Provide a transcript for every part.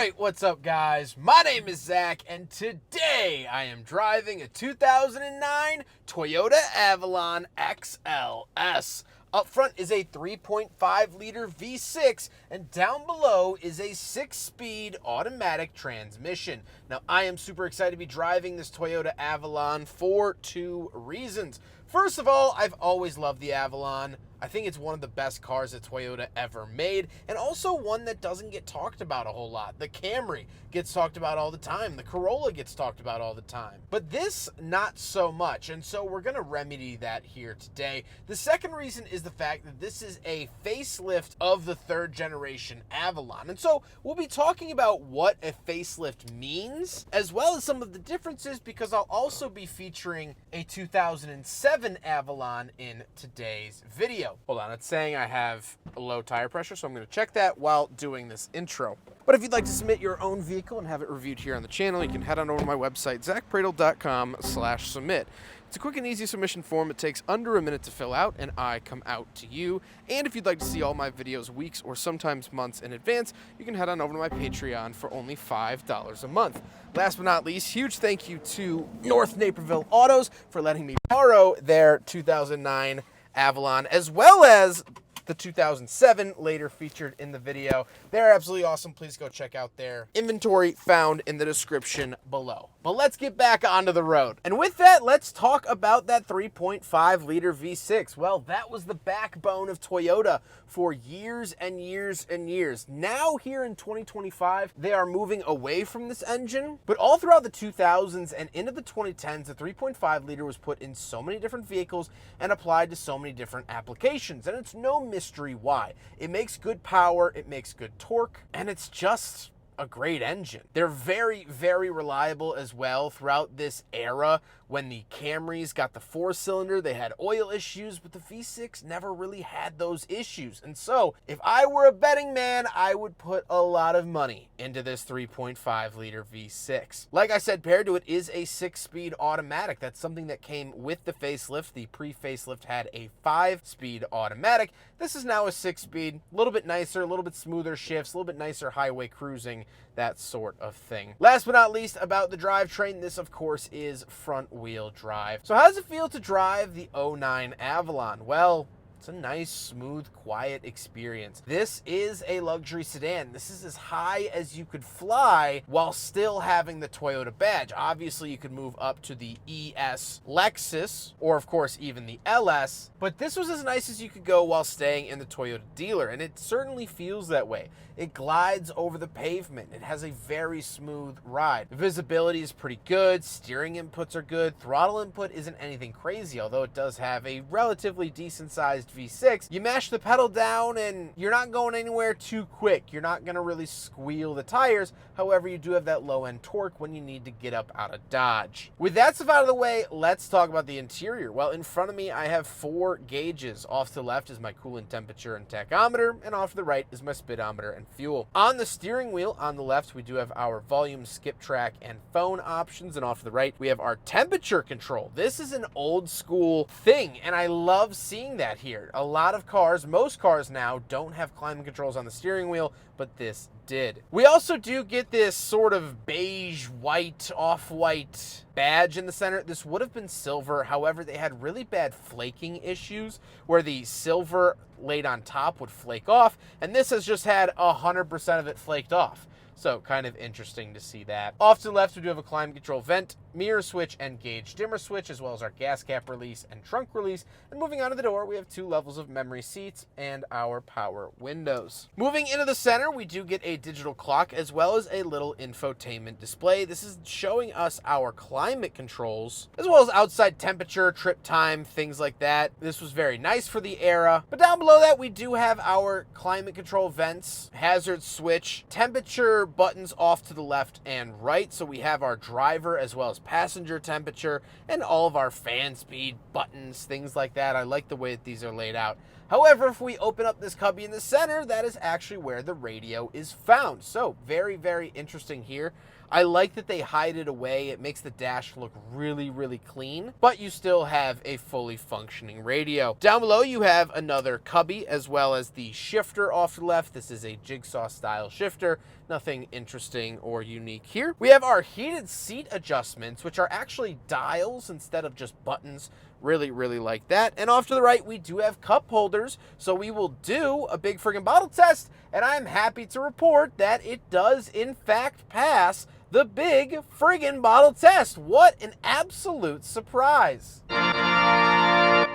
Alright, what's up guys? My name is Zach, and today I am driving a 2009 Toyota Avalon XLS. Up front is a 3.5 liter V6, and down below is a 6-speed automatic transmission. Now, I am super excited to be driving this Toyota Avalon for two reasons. First of all, I've always loved the Avalon. I think it's one of the best cars that Toyota ever made, and also one that doesn't get talked about a whole lot. The Camry gets talked about all the time. The Corolla gets talked about all the time. But this, not so much, and so we're going to remedy that here today. The second reason is the fact that this is a facelift of the third generation Avalon, and so we'll be talking about what a facelift means, as well as some of the differences, because I'll also be featuring a 2007 Avalon in today's video. Hold on, it's saying I have a low tire pressure, so I'm going to check that while doing this intro. But if you'd like to submit your own vehicle and have it reviewed here on the channel, you can head on over to my website, zackpradel.com/submit. It's a quick and easy submission form. It takes under a minute to fill out, and I come out to you. And if you'd like to see all my videos weeks or sometimes months in advance, you can head on over to my Patreon for only $5 a month. Last but not least, huge thank you to North Naperville Autos for letting me borrow their 2009 Avalon, as well as the 2007 later featured in the video. They're absolutely awesome. Please go check out their inventory found in the description below. But let's get back onto the road. And with that, let's talk about that 3.5 liter V6. Well, that was the backbone of Toyota for years and years and years. Now here in 2025, they are moving away from this engine, but all throughout the 2000s and into the 2010s, the 3.5 liter was put in so many different vehicles and applied to so many different applications. And it's no mystery why. It makes good power, it makes good torque, and it's just a great engine. They're very, very reliable as well throughout this era. When the Camrys got the 4-cylinder, they had oil issues, but the V6 never really had those issues. And so, if I were a betting man, I would put a lot of money into this 3.5 liter V6. Like I said, paired to it is a 6-speed automatic. That's something that came with the facelift. The pre-facelift had a 5-speed automatic. This is now a 6-speed, a little bit nicer, a little bit smoother shifts, a little bit nicer highway cruising, that sort of thing. Last but not least, about the drivetrain, this of course is front-wheel drive. So how does it feel to drive the '09 Avalon? Well, it's a nice, smooth, quiet experience. This is a luxury sedan. This is as high as you could fly while still having the Toyota badge. Obviously, you could move up to the ES Lexus, or of course, even the LS, but this was as nice as you could go while staying in the Toyota dealer, and it certainly feels that way. It glides over the pavement. It has a very smooth ride. The visibility is pretty good. Steering inputs are good. Throttle input isn't anything crazy, although it does have a relatively decent-sized V6. You mash the pedal down and you're not going anywhere too quick. You're not going to really squeal the tires. However, you do have that low-end torque when you need to get up out of Dodge. With that stuff out of the way, let's talk about the interior. Well, in front of me, I have 4 gauges. Off to the left is my coolant temperature and tachometer, and off to the right is my speedometer and fuel. On the steering wheel, on the left, we do have our volume, skip track, and phone options, and off to the right, we have our temperature control. This is an old school thing, and I love seeing that here. A lot of cars, most cars now, don't have climate controls on the steering wheel, but this did. We also do get this sort of beige, white, off-white badge in the center. This would have been silver. However, they had really bad flaking issues where the silver laid on top would flake off, and this has just had 100% of it flaked off. So kind of interesting to see that. Off to the left, we do have a climate control vent, mirror switch, and gauge dimmer switch, as well as our gas cap release and trunk release. And moving on to the door, we have 2 levels of memory seats and our power windows. Moving into the center, we do get a digital clock as well as a little infotainment display. This is showing us our climate controls, as well as outside temperature, trip time, things like that. This was very nice for the era. But down below that, we do have our climate control vents, hazard switch, temperature buttons off to the left and right. So we have our driver as well as passenger temperature and all of our fan speed buttons, things like that. I like the way that these are laid out. However, if we open up this cubby in the center, that is actually where the radio is found. So very, very interesting here. I like that they hide it away. It makes the dash look really, really clean, but you still have a fully functioning radio. Down below, you have another cubby as well as the shifter off the left. This is a jigsaw style shifter. Nothing interesting or unique here. We have our heated seat adjustments, which are actually dials instead of just buttons. Really, really like that. And off to the right, we do have cup holders. So we will do a big friggin' bottle test. And I'm happy to report that it does, in fact, pass the big friggin' bottle test. What an absolute surprise. Then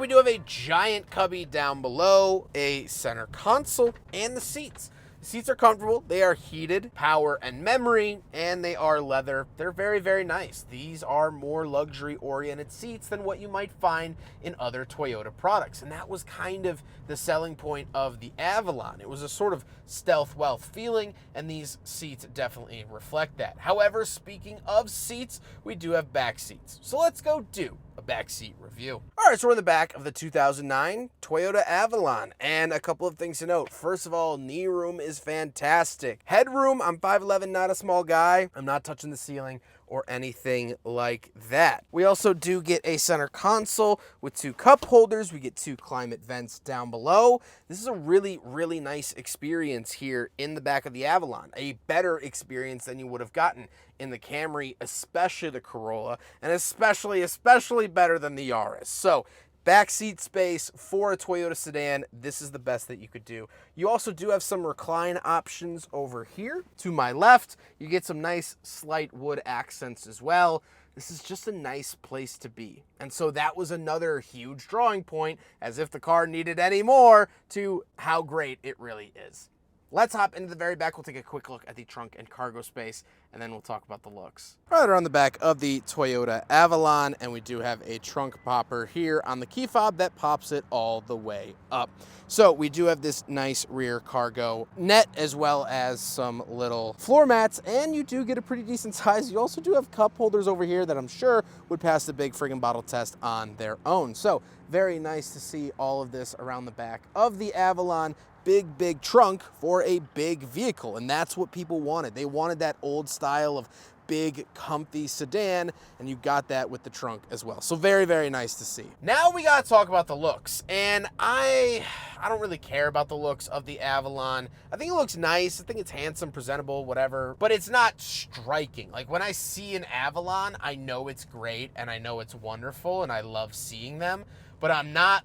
we do have a giant cubby down below, a center console, and the seats. Seats are comfortable, they are heated, power and memory, and they are leather. They're very, very nice. These are more luxury-oriented seats than what you might find in other Toyota products, and that was kind of the selling point of the Avalon. It was a sort of stealth wealth feeling, and these seats definitely reflect that. However, speaking of seats, we do have back seats. So let's go do a backseat review. All right, so we're in the back of the 2009 Toyota Avalon, and a couple of things to note. First of all, knee room is fantastic. Headroom, I'm 5'11", not a small guy. I'm not touching the ceiling or anything like that. We also do get a center console with 2 cup holders. We get 2 climate vents down below. This is a really, really nice experience here in the back of the Avalon. A better experience than you would have gotten in the Camry, especially the Corolla, and especially better than the Yaris. So backseat space for a Toyota sedan, this is the best that you could do. You also do have some recline options over here. To my left, you get some nice slight wood accents as well. This is just a nice place to be. And so that was another huge drawing point, as if the car needed any more, to how great it really is. Let's hop into the very back. We'll take a quick look at the trunk and cargo space, and then we'll talk about the looks. Right around the back of the Toyota Avalon, and we do have a trunk popper here on the key fob that pops it all the way up. So we do have this nice rear cargo net, as well as some little floor mats, and you do get a pretty decent size. You also do have cup holders over here that I'm sure would pass the big friggin' bottle test on their own. So very nice to see all of this around the back of the Avalon. Big trunk for a big vehicle, and that's what people wanted. They wanted that old style of big, comfy sedan, and you got that with the trunk as well. So very, very nice to see. Now we gotta talk about the looks, and I don't really care about the looks of the Avalon. I think it looks nice. I think it's handsome, presentable, whatever, but it's not striking. Like, when I see an Avalon, I know it's great, and I know it's wonderful, and I love seeing them. But I'm not,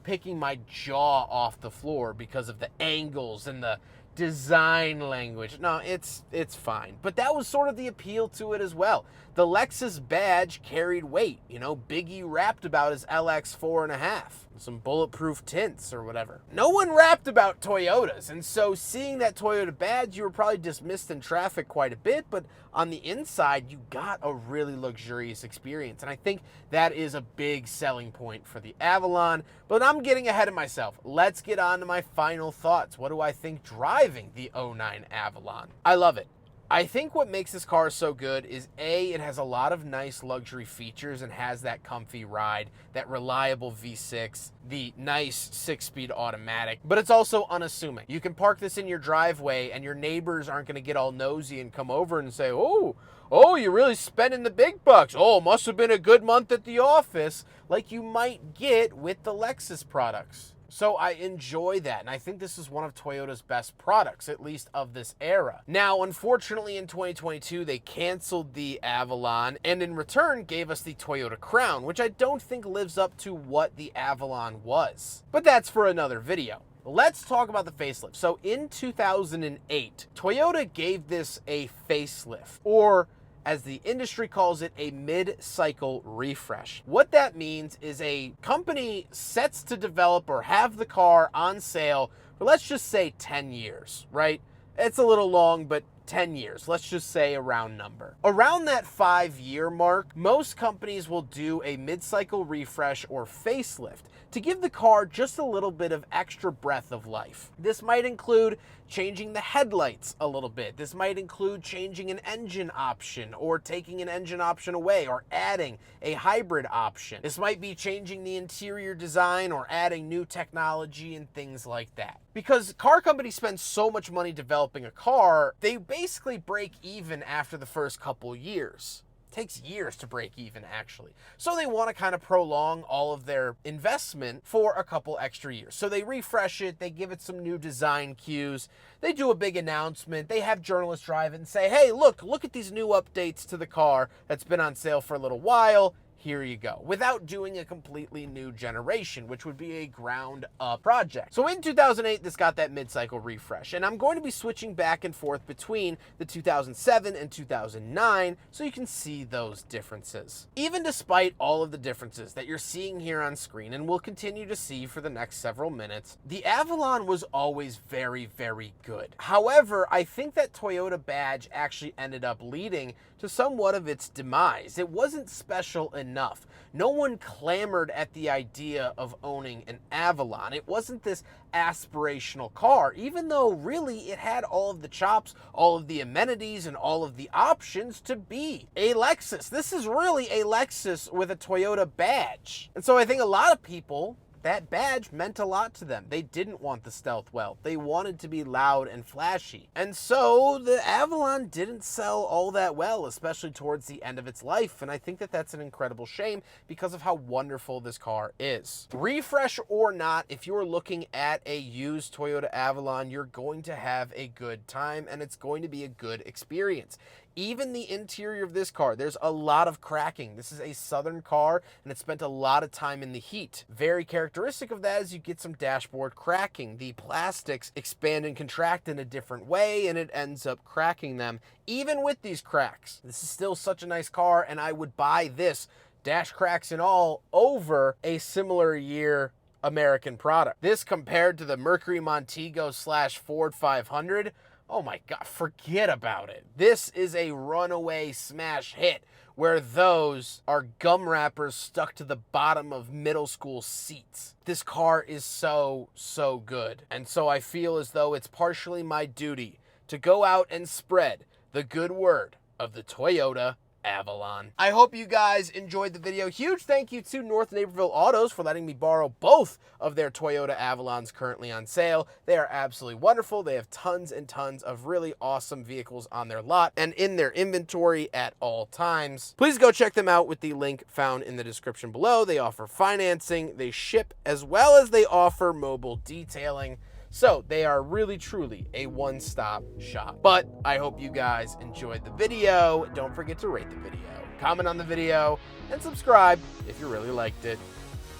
picking my jaw off the floor because of the angles and the design language. No, it's fine. But that was sort of the appeal to it as well. The Lexus badge carried weight. Biggie rapped about his LX 4.5. Some bulletproof tints or whatever. No one rapped about Toyotas, and so seeing that Toyota badge, you were probably dismissed in traffic quite a bit, but on the inside, you got a really luxurious experience, and I think that is a big selling point for the Avalon, but I'm getting ahead of myself. Let's get on to my final thoughts. What do I think driving the 09 Avalon? I love it. I think what makes this car so good is A, it has a lot of nice luxury features and has that comfy ride, that reliable V6, the nice 6-speed automatic, but it's also unassuming. You can park this in your driveway and your neighbors aren't going to get all nosy and come over and say, oh, you're really spending the big bucks. Oh, must have been a good month at the office, like you might get with the Lexus products. So I enjoy that, and I think this is one of Toyota's best products, at least of this era. Now, unfortunately, in 2022, they canceled the Avalon, and in return gave us the Toyota Crown, which I don't think lives up to what the Avalon was. But that's for another video. Let's talk about the facelift. So in 2008, Toyota gave this a facelift, or as the industry calls it, a mid-cycle refresh. What that means is a company sets to develop or have the car on sale for, let's just say, 10 years, right? It's a little long, but 10 years. Let's just say a round number. Around that 5-year mark, most companies will do a mid-cycle refresh or facelift to give the car just a little bit of extra breath of life. This might include changing the headlights a little bit. This might include changing an engine option or taking an engine option away or adding a hybrid option. This might be changing the interior design or adding new technology and things like that. Because car companies spend so much money developing a car, they basically break even after the first couple years. Takes years to break even, actually. So they want to kind of prolong all of their investment for a couple extra years. So they refresh it, they give it some new design cues, they do a big announcement, they have journalists drive it and say, hey, look at these new updates to the car that's been on sale for a little while. Here you go, without doing a completely new generation, which would be a ground up project. So in 2008, this got that mid-cycle refresh, and I'm going to be switching back and forth between the 2007 and 2009 so you can see those differences. Even despite all of the differences that you're seeing here on screen and will continue to see for the next several minutes, the Avalon was always very, very good. However, I think that Toyota badge actually ended up leading to somewhat of its demise. It wasn't special enough. No one clamored at the idea of owning an Avalon. It wasn't this aspirational car, even though really it had all of the chops, all of the amenities, and all of the options to be a Lexus. This is really a Lexus with a Toyota badge. And so I think a lot of people, that badge meant a lot to them. They didn't want the stealth welt. They wanted to be loud and flashy. And so the Avalon didn't sell all that well, especially towards the end of its life. And I think that that's an incredible shame because of how wonderful this car is. Refresh or not, if you're looking at a used Toyota Avalon, you're going to have a good time and it's going to be a good experience. Even the interior of this car, there's a lot of cracking. This is a Southern car, and it spent a lot of time in the heat. Very characteristic of that is you get some dashboard cracking. The plastics expand and contract in a different way, and it ends up cracking them. Even with these cracks, this is still such a nice car, and I would buy this, dash cracks and all, over a similar year American product. This compared to the Mercury Montego / Ford 500, oh my God, forget about it. This is a runaway smash hit where those are gum wrappers stuck to the bottom of middle school seats. This car is so, so good. And so I feel as though it's partially my duty to go out and spread the good word of the Toyota Avalon. I hope you guys enjoyed the video. Huge thank you to North Naperville Autos for letting me borrow both of their Toyota Avalons currently on sale. They are absolutely wonderful. They have tons and tons of really awesome vehicles on their lot and in their inventory at all times. Please go check them out with the link found in the description below. They offer financing, they ship, as well as they offer mobile detailing. So they are really, truly a one-stop shop. But I hope you guys enjoyed the video. Don't forget to rate the video, comment on the video, and subscribe if you really liked it.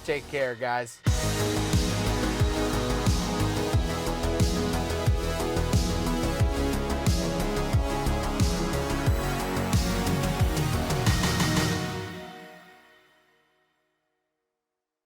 Take care, guys.